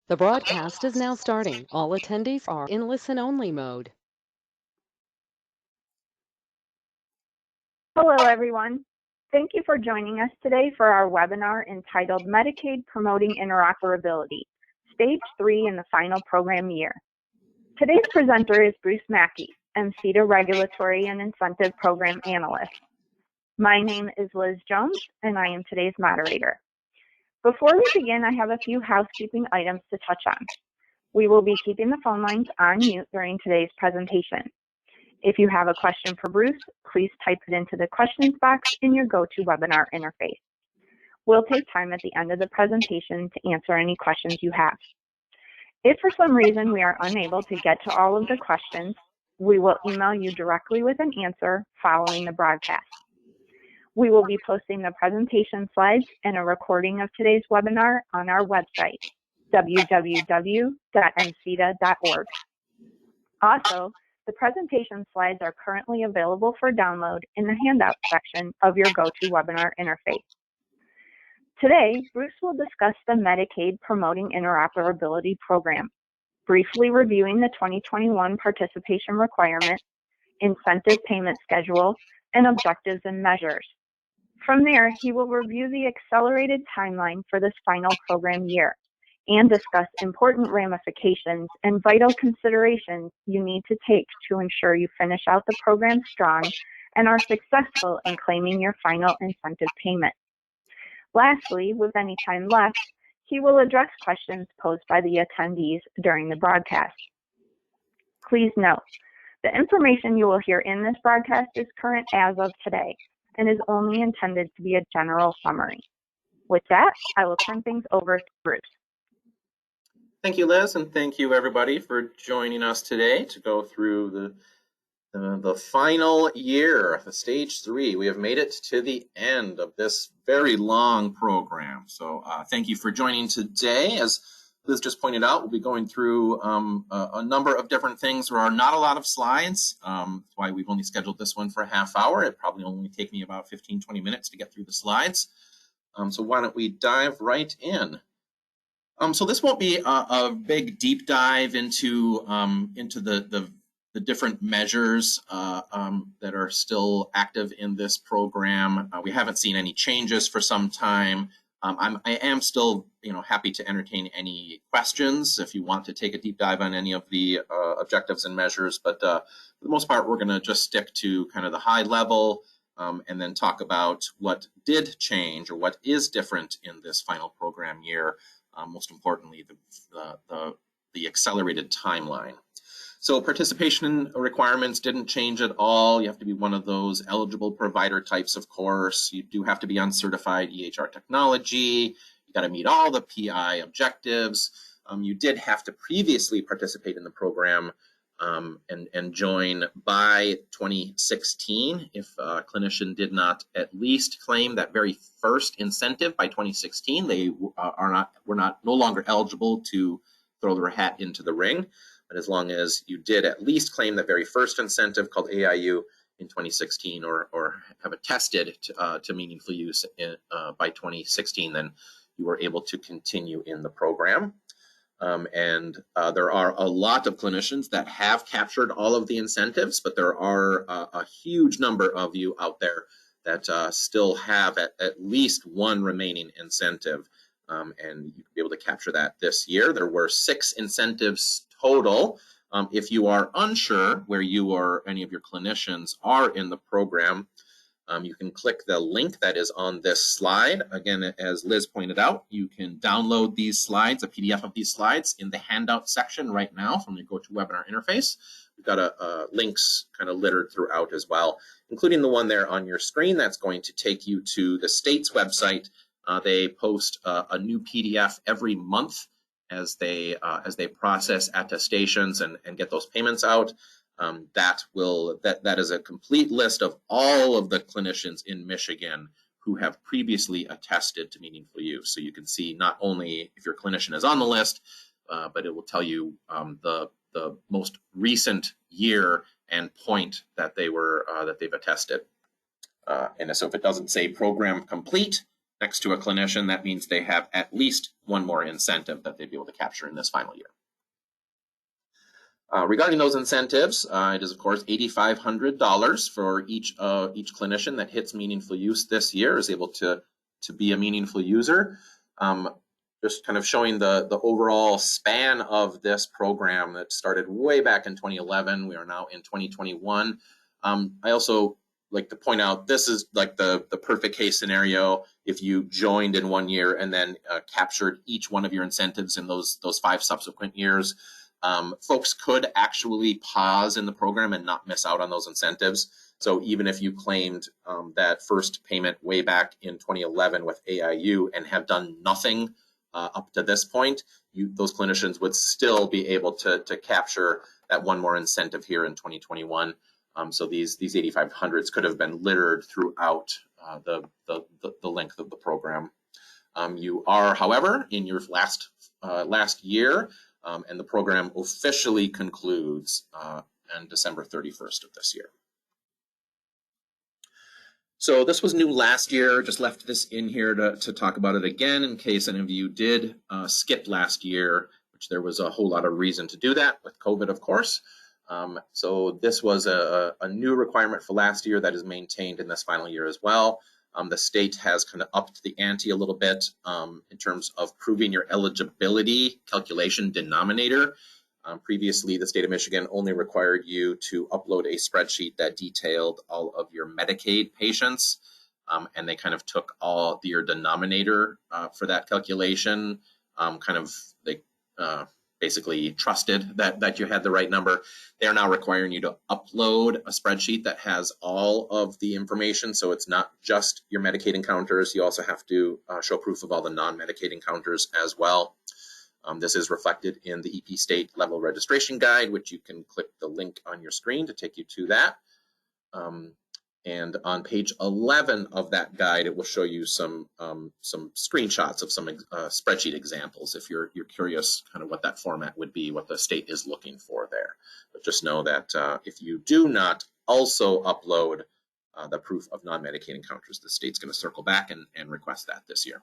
The broadcast is now starting. All attendees are in listen-only mode. Hello, everyone. Thank you for joining us today for our webinar entitled Medicaid Promoting Interoperability, Stage 3 in the Final Program Year. Today's presenter is Bruce Mackey, MCEDA Regulatory and Incentive Program Analyst. My name is Liz Jones, and I am today's moderator. Before we begin, I have a few housekeeping items to touch on. We will be keeping the phone lines on mute during today's presentation. If you have a question for Bruce, please type it into the questions box in your GoToWebinar interface. We'll take time at the end of the presentation to answer any questions you have. If for some reason we are unable to get to all of the questions, we will email you directly with an answer following the broadcast. We will be posting the presentation slides and a recording of today's webinar on our website, www.mceda.org. Also, the presentation slides are currently available for download in the handout section of your GoToWebinar interface. Today, Bruce will discuss the Medicaid Promoting Interoperability Program, briefly reviewing the 2021 participation requirement, incentive payment schedule, and objectives and measures. From there, he will review the accelerated timeline for this final program year and discuss important ramifications and vital considerations you need to take to ensure you finish out the program strong and are successful in claiming your final incentive payment. Lastly, with any time left, he will address questions posed by the attendees during the broadcast. Please note, the information you will hear in this broadcast is current as of today and is only intended to be a general summary. With that, I will turn things over to Bruce. Thank you, Liz, and thank you, everybody, for joining us today to go through the final year, the Stage 3. We have made it to the end of this very long program. So thank you for joining today. As Liz just pointed out, we'll be going through a number of different things. There are not a lot of slides. That's why we've only scheduled this one for a half hour. It probably only take me about 15, 20 minutes to get through the slides. So why don't we dive right in? So this won't be a big deep dive into the different measures that are still active in this program. We haven't seen any changes for some time. I am still, happy to entertain any questions if you want to take a deep dive on any of the objectives and measures. But for the most part, we're going to just stick to kind of the high level and then talk about what did change or what is different in this final program year. Most importantly, the accelerated timeline. So participation requirements didn't change at all. You have to be one of those eligible provider types, of course. You do have to be on certified EHR technology. You got to meet all the PI objectives. You did have to previously participate in the program and join by 2016 if a clinician did not at least claim that very first incentive by 2016. They were no longer eligible to throw their hat into the ring. But as long as you did at least claim the very first incentive called AIU in 2016 or have attested to meaningful use by 2016, then you were able to continue in the program. There are a lot of clinicians that have captured all of the incentives, but there are a huge number of you out there that still have at least one remaining incentive, and you'll be able to capture that this year. There were 6 incentives total. If you are unsure where you or any of your clinicians are in the program, you can click the link that is on this slide. Again, as Liz pointed out, you can download these slides, a PDF of these slides, in the handout section right now from the GoToWebinar interface. We've got links kind of littered throughout as well, including the one there on your screen that's going to take you to the state's website. They post a new PDF every month as they process attestations and get those payments out. That is a complete list of all of the clinicians in Michigan who have previously attested to meaningful use. So you can see not only if your clinician is on the list, but it will tell you the most recent year and point that they've attested. And so if it doesn't say program complete, next to a clinician, that means they have at least one more incentive that they'd be able to capture in this final year. Regarding those incentives, it is of course $8,500 for each clinician that hits meaningful use this year is able to be a meaningful user. Just kind of showing the overall span of this program that started way back in 2011. We are now in 2021. I also like to point out this is like the perfect case scenario if you joined in one year and then captured each one of your incentives in those 5 subsequent years. Folks could actually pause in the program and not miss out on those incentives. So even if you claimed that first payment way back in 2011 with AIU and have done nothing up to this point, those clinicians would still be able to capture that one more incentive here in 2021. So these 8,500s could have been littered throughout the length of the program. You are, however, in your last year, and the program officially concludes on December 31st of this year. So this was new last year, just left this in here to talk about it again in case any of you did skip last year, which there was a whole lot of reason to do that with COVID, of course. So this was a new requirement for last year that is maintained in this final year as well. The state has kind of upped the ante a little bit in terms of proving your eligibility calculation denominator. Previously, the state of Michigan only required you to upload a spreadsheet that detailed all of your Medicaid patients, and they kind of took all your denominator for that calculation. They basically trusted that you had the right number. They are now requiring you to upload a spreadsheet that has all of the information. So it's not just your Medicaid encounters. You also have to show proof of all the non-Medicaid encounters as well. This is reflected in the EP state level registration guide, which you can click the link on your screen to take you to that. And on page 11 of that guide, it will show you some screenshots of some spreadsheet examples if you're curious kind of what that format would be, what the state is looking for there. But just know that if you do not also upload the proof of non-Medicaid encounters, the state's going to circle back and request that this year.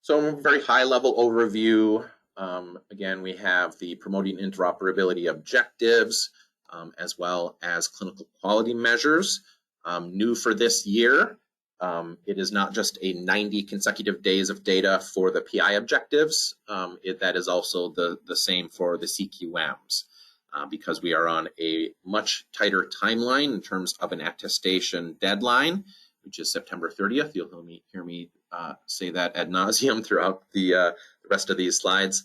So very high level overview. Again, we have the promoting interoperability objectives, as well as clinical quality measures. New for this year, it is not just a 90 consecutive days of data for the PI objectives. That is also the same for the CQMs, because we are on a much tighter timeline in terms of an attestation deadline, which is September 30th. You'll hear me say that ad nauseum throughout the rest of these slides.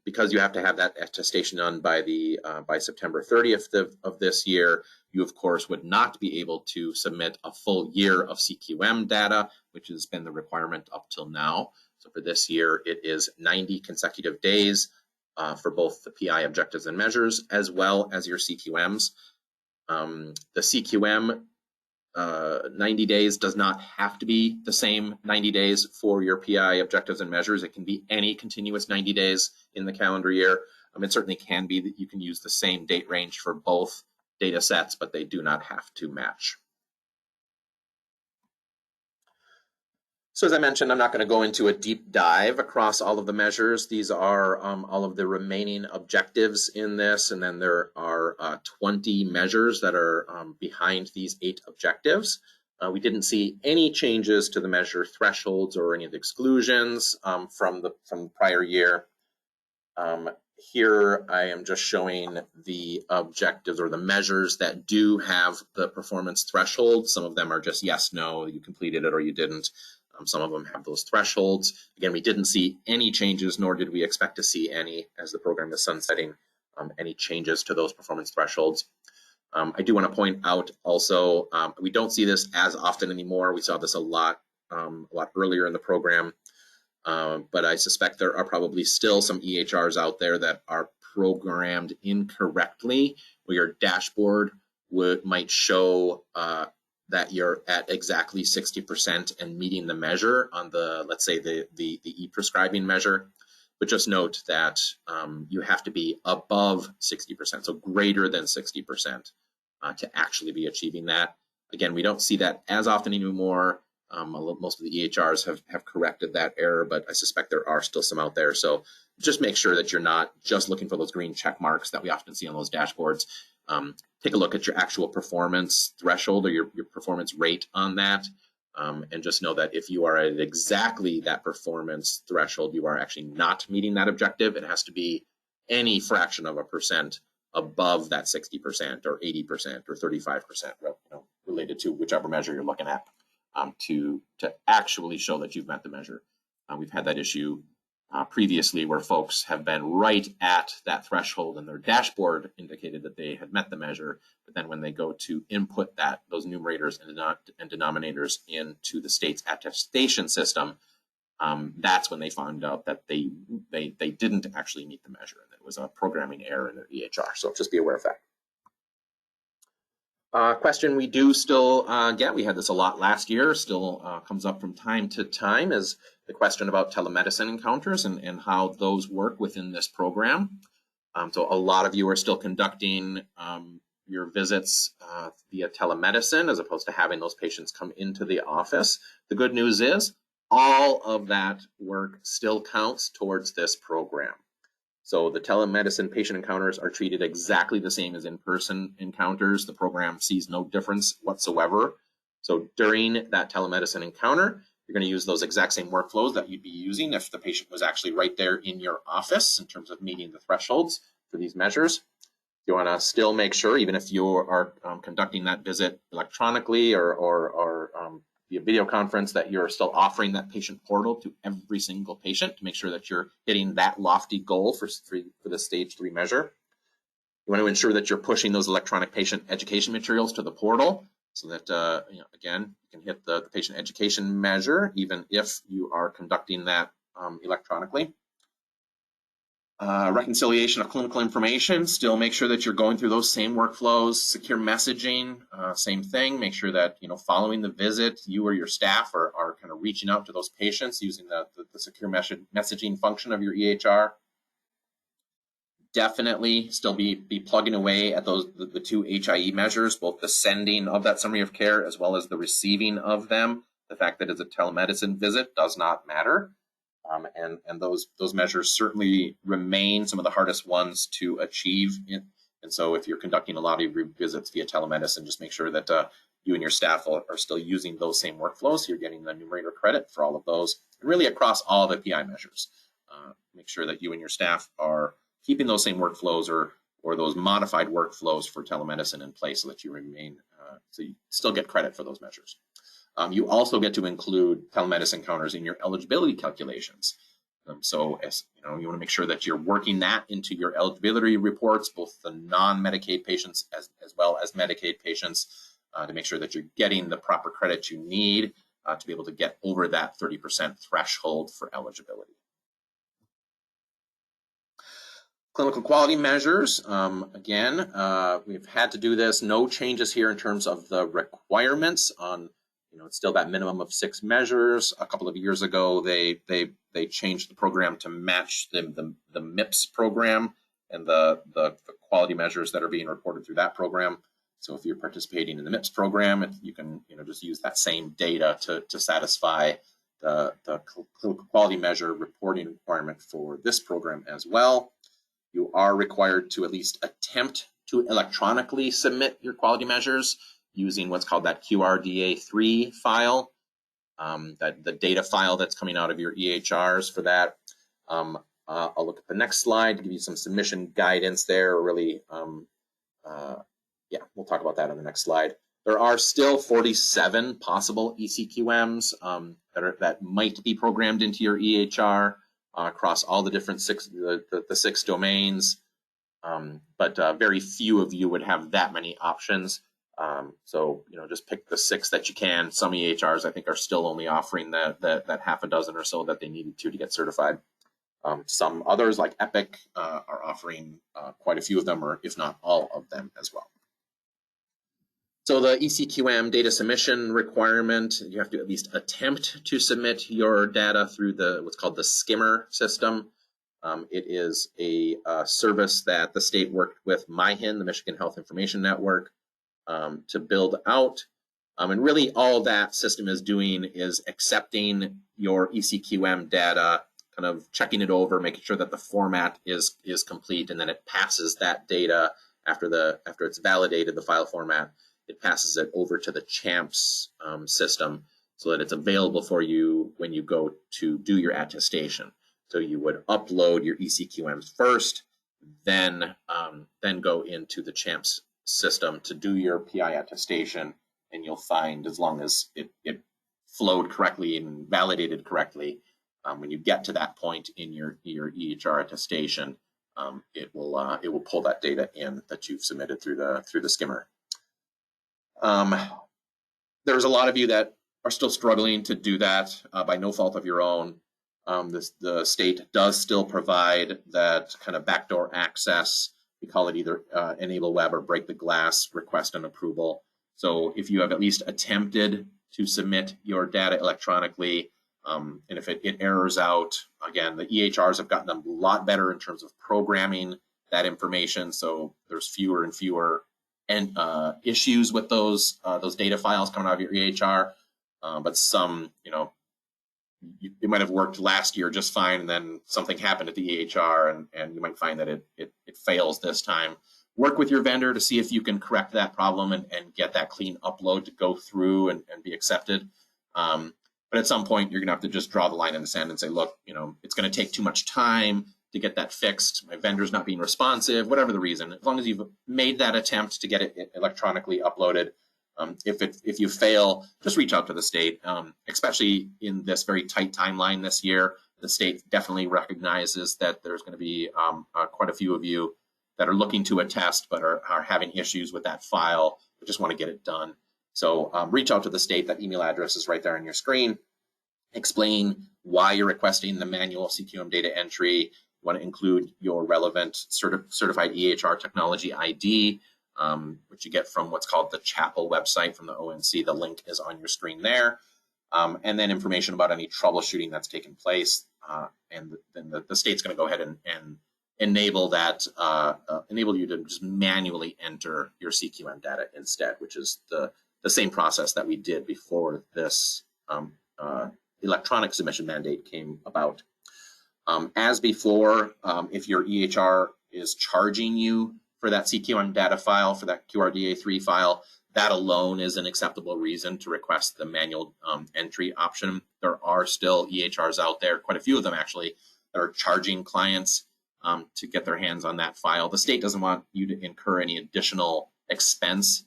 Because you have to have that attestation done by September 30th of this year, you of course would not be able to submit a full year of CQM data, which has been the requirement up till now. So for this year, it is 90 consecutive days for both the PI objectives and measures, as well as your CQMs. The CQM 90 days does not have to be the same 90 days for your PI objectives and measures. It can be any continuous 90 days in the calendar year. It certainly can be that you can use the same date range for both data sets, but they do not have to match. So as I mentioned, I'm not going to go into a deep dive across all of the measures. These are all of the remaining objectives in this, and then there are 20 measures that are behind these 8 objectives. We didn't see any changes to the measure thresholds or any of the exclusions from the prior year. Here I am just showing the objectives or the measures that do have the performance thresholds. Some of them are just yes, no, you completed it or you didn't. Some of them have those thresholds. Again, we didn't see any changes, nor did we expect to see any as the program is sunsetting, any changes to those performance thresholds. I do want to point out also, we don't see this as often anymore. We saw this a lot earlier in the program, but I suspect there are probably still some EHRs out there that are programmed incorrectly, where your dashboard might show that you're at exactly 60% and meeting the measure on the, let's say the e-prescribing measure, but just note that you have to be above 60%, so greater than 60% to actually be achieving that. Again, we don't see that as often anymore. Most of the EHRs have corrected that error, but I suspect there are still some out there. So just make sure that you're not just looking for those green check marks that we often see on those dashboards. Take a look at your actual performance threshold or your performance rate on that. And just know that if you are at exactly that performance threshold, you are actually not meeting that objective. It has to be any fraction of a percent above that 60% or 80% or 35%, related to whichever measure you're looking at, to actually show that you've met the measure. We've had that issue previously where folks have been right at that threshold and their dashboard indicated that they had met the measure, but then when they go to input those numerators and denominators into the state's attestation system, that's when they found out that they didn't actually meet the measure. It was a programming error in their EHR. So just be aware of that. Question we do still get, we had this a lot last year, still comes up from time to time, is the question about telemedicine encounters and how those work within this program. So a lot of you are still conducting your visits via telemedicine as opposed to having those patients come into the office. The good news is all of that work still counts towards this program. So the telemedicine patient encounters are treated exactly the same as in-person encounters. The program sees no difference whatsoever. So during that telemedicine encounter, you're going to use those exact same workflows that you'd be using if the patient was actually right there in your office in terms of meeting the thresholds for these measures. You want to still make sure, even if you are conducting that visit electronically or via video conference, that you're still offering that patient portal to every single patient to make sure that you're hitting that lofty goal for the stage 3 measure. You want to ensure that you're pushing those electronic patient education materials to the portal so that, again, you can hit the patient education measure even if you are conducting that electronically. Reconciliation of clinical information, still make sure that you're going through those same workflows. Secure messaging, same thing. Make sure that, following the visit, you or your staff are kind of reaching out to those patients using the secure messaging function of your EHR. Definitely still be plugging away at the 2 HIE measures, both the sending of that summary of care as well as the receiving of them. The fact that it's a telemedicine visit does not matter. And those measures certainly remain some of the hardest ones to achieve. And so if you're conducting a lot of your visits via telemedicine, just make sure that you and your staff are still using those same workflows. So you're getting the numerator credit for all of those, and really across all the PI measures. Make sure that you and your staff are keeping those same workflows or those modified workflows for telemedicine in place so that you remain, so you still get credit for those measures. You also get to include telemedicine encounters in your eligibility calculations. So as you want to make sure that you're working that into your eligibility reports, both the non-Medicaid patients as well as Medicaid patients, to make sure that you're getting the proper credit you need to be able to get over that 30% threshold for eligibility. Clinical quality measures, again, we've had to do this. No changes here in terms of the requirements on, it's still that minimum of 6 measures. A couple of years ago, they changed the program to match the MIPS program and the quality measures that are being reported through that program. So if you're participating in the MIPS program, you can just use that same data to satisfy the clinical quality measure reporting requirement for this program as well. You are required to at least attempt to electronically submit your quality measures using what's called that QRDA3 file, that the data file that's coming out of your EHRs for that. I'll look at the next slide to give you some submission guidance there. Really, yeah, we'll talk about that on the next slide. There are still 47 possible ECQMs that might be programmed into your EHR across all the different 6 domains, but very few of you would have that many options. So just pick the 6 that you can. Some EHRs I think are still only offering that half a dozen or so that they needed to get certified. Some others like Epic are offering quite a few of them, or if not all of them as well. So the ECQM data submission requirement, you have to at least attempt to submit your data through what's called the skimmer system. It is a service that the state worked with MyHIN, the Michigan Health Information Network, to build out. And really all that system is doing is accepting your ECQM data, kind of checking it over, making sure that the format is complete, and then it passes that data after it's validated, the file format, it passes it over to the CHAMPS system so that it's available for you when you go to do your attestation. So you would upload your ECQMs first, then go into the CHAMPS system to do your PI attestation, and you'll find, as long as it flowed correctly and validated correctly, when you get to that point in your EHR attestation, it will pull that data in that you've submitted through the skimmer. There's a lot of you that are still struggling to do that by no fault of your own. The state does still provide that kind of backdoor access. We call it either enable web or break the glass request and approval. So if you have at least attempted to submit your data electronically, and if it errors out, again, the EHRs have gotten a lot better in terms of programming that information. So there's fewer and fewer issues with those data files coming out of your EHR. But some, it might have worked last year just fine, and then something happened at the EHR, and you might find that it fails this time. Work with your vendor to see if you can correct that problem and get that clean upload to go through and be accepted. But at some point, you're going to have to just draw the line in the sand and say, look, it's going to take too much time to get that fixed. My vendor's not being responsive, whatever the reason. As long as you've made that attempt to get it electronically uploaded, if you fail, just reach out to the state, especially in this very tight timeline this year. The state definitely recognizes that there's going to be quite a few of you that are looking to attest but are having issues with that file, but just want to get it done. So reach out to the state. That email address is right there on your screen. Explain why you're requesting the manual CQM data entry. You want to include your relevant certified EHR technology ID, which you get from what's called the Chapel website from the ONC. The link is on your screen there. And then information about any troubleshooting that's taken place. And then the state's going to go ahead and enable that, enable you to just manually enter your CQM data instead, which is the same process that we did before this electronic submission mandate came about. As before, if your EHR is charging you for that CQM data file, for that QRDA3 file, that alone is an acceptable reason to request the manual entry option. There are still EHRs out there, quite a few of them actually, that are charging clients to get their hands on that file. The state doesn't want you to incur any additional expense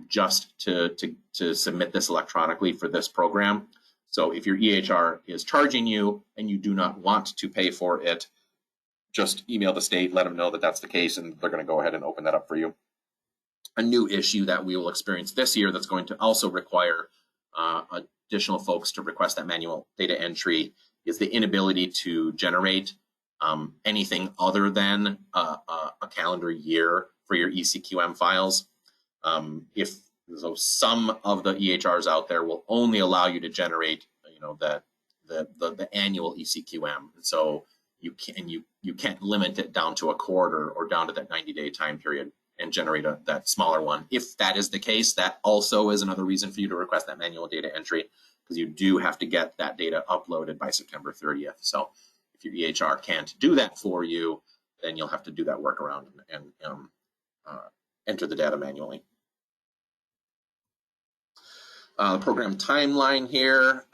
just to submit this electronically for this program. So if your EHR is charging you and you do not want to pay for it, just email the state, let them know that that's the case, and they're going to go ahead and open that up for you. A new issue that we will experience this year that's going to also require additional folks to request that manual data entry is the inability to generate anything other than a calendar year for your ECQM files. So some of the EHRs out there will only allow you to generate, the annual ECQM. So you can't limit it down to a quarter or down to that 90-day time period and generate that smaller one. If that is the case, that also is another reason for you to request that manual data entry, because you do have to get that data uploaded by September 30th. So if your EHR can't do that for you, then you'll have to do that workaround and enter the data manually. The program timeline here.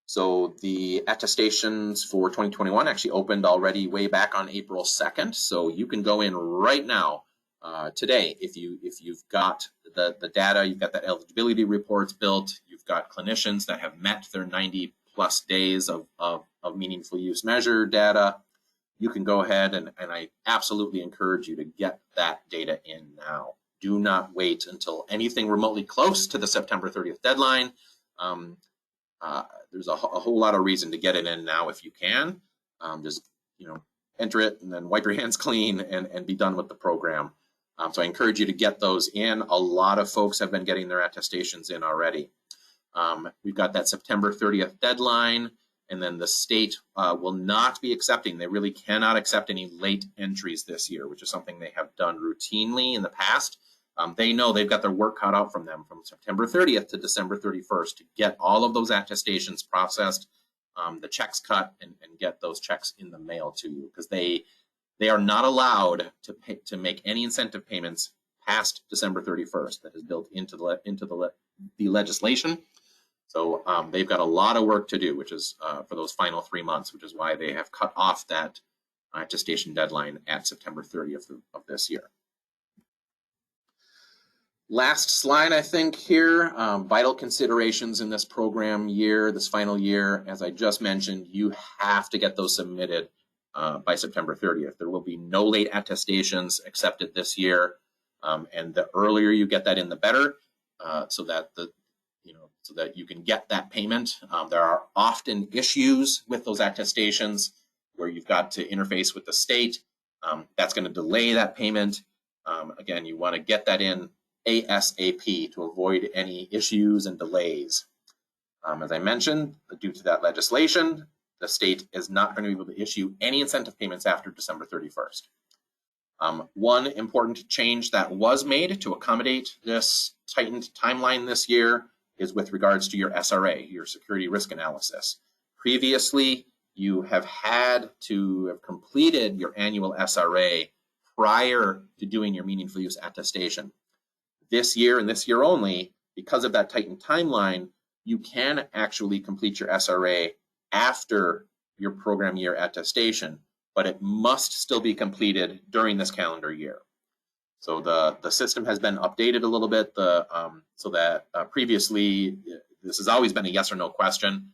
So the attestations for 2021 actually opened already way back on April 2nd. So you can go in right now, today, if you've got the data, you've got that eligibility reports built, you've got clinicians that have met their 90+ days of meaningful use measure data, you can go ahead and I absolutely encourage you to get that data in now. Do not wait until anything remotely close to the September 30th deadline. There's a whole lot of reason to get it in now if you can. Just enter it and then wipe your hands clean and be done with the program. So I encourage you to get those in. A lot of folks have been getting their attestations in already. We've got that September 30th deadline, and then the state will not be accepting. They really cannot accept any late entries this year, which is something they have done routinely in the past. They know they've got their work cut out from them from September 30th to December 31st to get all of those attestations processed, the checks cut, and get those checks in the mail to you, because they are not allowed to make any incentive payments past December 31st. That is built into the legislation. So they've got a lot of work to do, which is for those final 3 months, which is why they have cut off that attestation deadline at September 30th of this year. Last slide, I think here, vital considerations in this program year, this final year. As I just mentioned, you have to get those submitted by September 30th. There will be no late attestations accepted this year, and the earlier you get that in, the better, so that you can get that payment. There are often issues with those attestations where you've got to interface with the state. That's going to delay that payment. Again, you want to get that in ASAP to avoid any issues and delays. As I mentioned, due to that legislation, the state is not going to be able to issue any incentive payments after December 31st. One important change that was made to accommodate this tightened timeline this year is with regards to your SRA, your security risk analysis. Previously, you have had to have completed your annual SRA prior to doing your meaningful use attestation. This year and this year only, because of that tightened timeline, you can actually complete your SRA after your program year attestation, but it must still be completed during this calendar year. So the system has been updated a little bit so that previously, this has always been a yes or no question.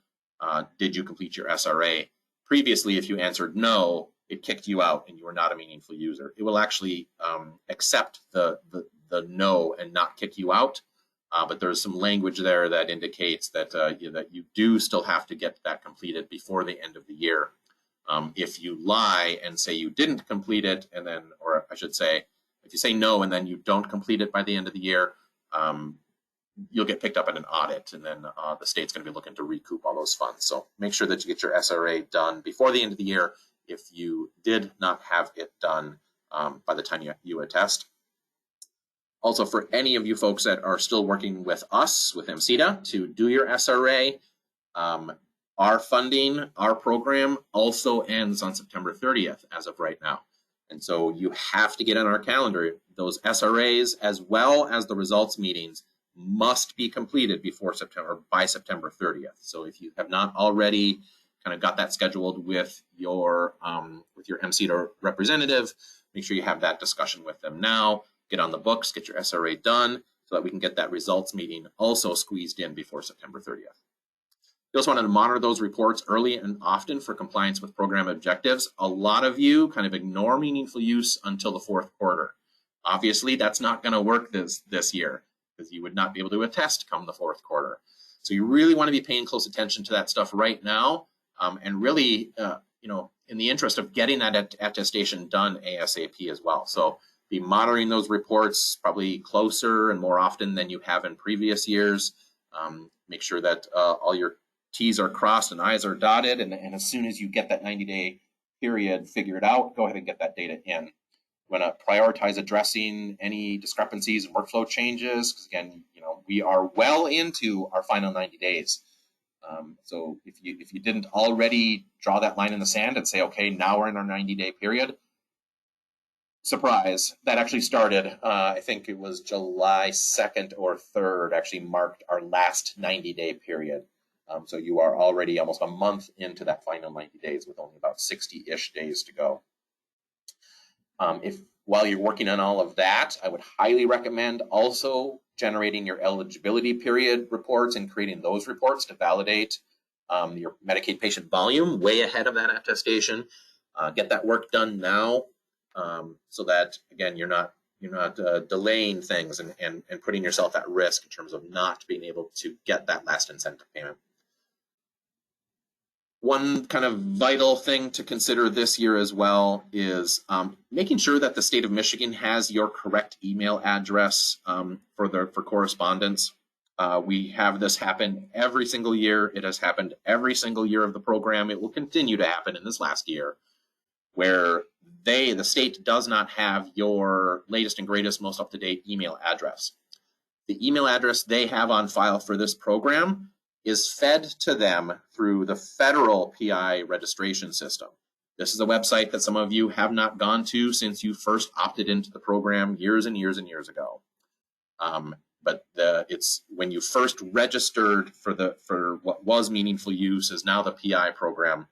Did you complete your SRA? Previously, if you answered no, it kicked you out and you were not a meaningful user. It will actually accept the no and not kick you out, but there's some language there that indicates that that you do still have to get that completed before the end of the year. If you lie and say you didn't complete it, and then, or I should say, if you say no and then you don't complete it by the end of the year, you'll get picked up in an audit, and then the state's going to be looking to recoup all those funds. So make sure that you get your SRA done before the end of the year if you did not have it done by the time you attest. Also, for any of you folks that are still working with us, with MCEDA, to do your SRA, our funding, our program also ends on September 30th as of right now. And so you have to get on our calendar. Those SRAs, as well as the results meetings, must be completed by September 30th. So if you have not already kind of got that scheduled with your MCEDA representative, make sure you have that discussion with them now. Get on the books, get your SRA done, so that we can get that results meeting also squeezed in before September 30th. We also wanted to monitor those reports early and often for compliance with program objectives. A lot of you kind of ignore meaningful use until the fourth quarter. Obviously, that's not going to work this year, because you would not be able to attest come the fourth quarter. So you really want to be paying close attention to that stuff right now, and really, in the interest of getting that attestation done ASAP as well. So be monitoring those reports probably closer and more often than you have in previous years. Make sure that all your T's are crossed and I's are dotted, and as soon as you get that 90-day period figured out, go ahead and get that data in. We want to prioritize addressing any discrepancies and workflow changes, because again, we are well into our final 90 days. So if you didn't already draw that line in the sand and say, okay, now we're in our 90-day period, surprise, that actually started, I think it was July 2nd or 3rd, actually marked our last 90-day period. So you are already almost a month into that final 90 days with only about 60-ish days to go. While you're working on all of that, I would highly recommend also generating your eligibility period reports and creating those reports to validate your Medicaid patient volume way ahead of that attestation. Get that work done now, so that, again, you're not delaying things and putting yourself at risk in terms of not being able to get that last incentive payment. One kind of vital thing to consider this year as well is making sure that the state of Michigan has your correct email address for correspondence. We have this happen every single year. It has happened every single year of the program. It will continue to happen in this last year, where the state does not have your latest and greatest, most up-to-date email address. The email address they have on file for this program is fed to them through the federal PI registration system. This is a website that some of you have not gone to since you first opted into the program years and years and years ago. But it's when you first registered for what was Meaningful Use is now the PI program.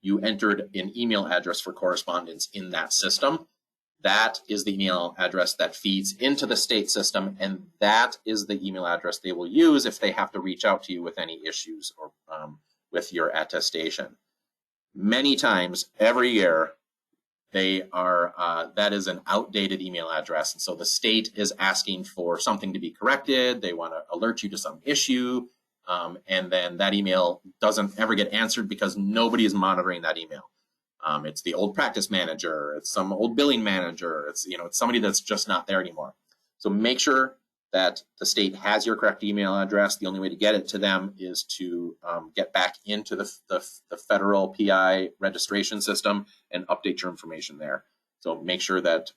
You entered an email address for correspondence in that system. That is the email address that feeds into the state system, and that is the email address they will use if they have to reach out to you with any issues or with your attestation. Many times every year, that is an outdated email address, and so the state is asking for something to be corrected. They want to alert you to some issue, and then that email doesn't ever get answered because nobody is monitoring that email. It's the old practice manager, it's some old billing manager, it's somebody that's just not there anymore. So make sure that the state has your correct email address. The only way to get it to them is to get back into the federal PI registration system and update your information there. So make sure that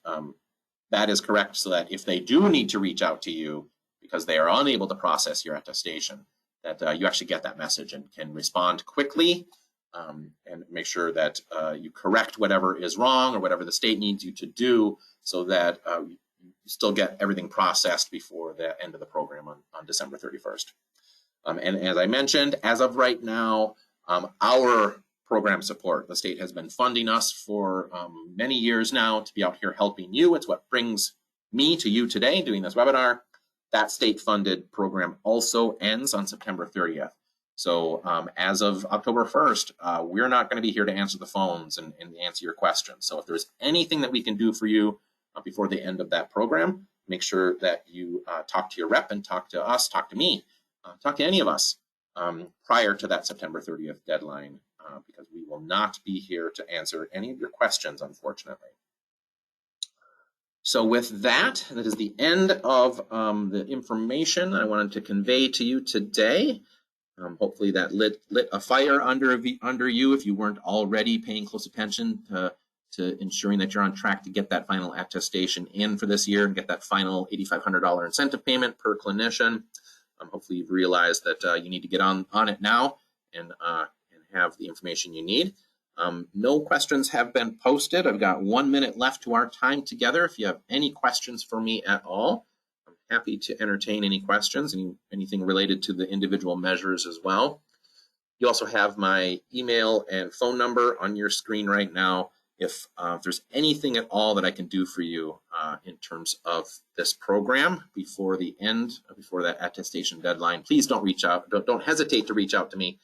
that is correct, so that if they do need to reach out to you because they are unable to process your attestation, that you actually get that message and can respond quickly. And make sure that you correct whatever is wrong or whatever the state needs you to do, so that you still get everything processed before the end of the program on December 31st. And as I mentioned, as of right now, our program support, the state has been funding us for many years now to be out here helping you. It's what brings me to you today doing this webinar. That state-funded program also ends on September 30th. So as of October 1st, we're not going to be here to answer the phones and answer your questions. So if there's anything that we can do for you before the end of that program, make sure that you talk to your rep and talk to us, talk to me, talk to any of us prior to that September 30th deadline, because we will not be here to answer any of your questions, unfortunately. So with that, that is the end of the information I wanted to convey to you today. Hopefully that lit a fire under you if you weren't already paying close attention to ensuring that you're on track to get that final attestation in for this year and get that final $8,500 incentive payment per clinician. Hopefully you've realized that you need to get on it now and have the information you need. No questions have been posted. I've got 1 minute left to our time together. If you have any questions for me at all, happy to entertain any questions, anything related to the individual measures as well. You also have my email and phone number on your screen right now. If there's anything at all that I can do for you in terms of this program before that attestation deadline, please don't reach out. Don't hesitate to reach out to me.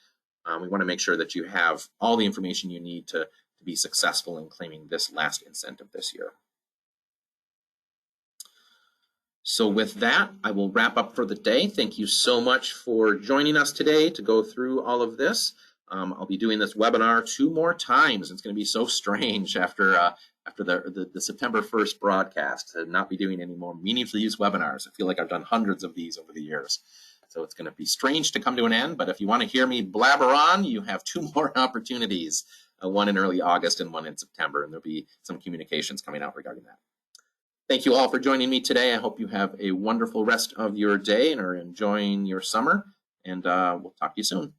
We want to make sure that you have all the information you need to be successful in claiming this last incentive this year. So with that, I will wrap up for the day. Thank you so much for joining us today to go through all of this. I'll be doing this webinar 2 more times. It's going to be so strange after the September 1st broadcast to not be doing any more Meaningful Use webinars. I feel like I've done hundreds of these over the years. So it's going to be strange to come to an end, but if you want to hear me blabber on, you have 2 more opportunities, one in early August and one in September, and there'll be some communications coming out regarding that. Thank you all for joining me today. I hope you have a wonderful rest of your day and are enjoying your summer, and we'll talk to you soon.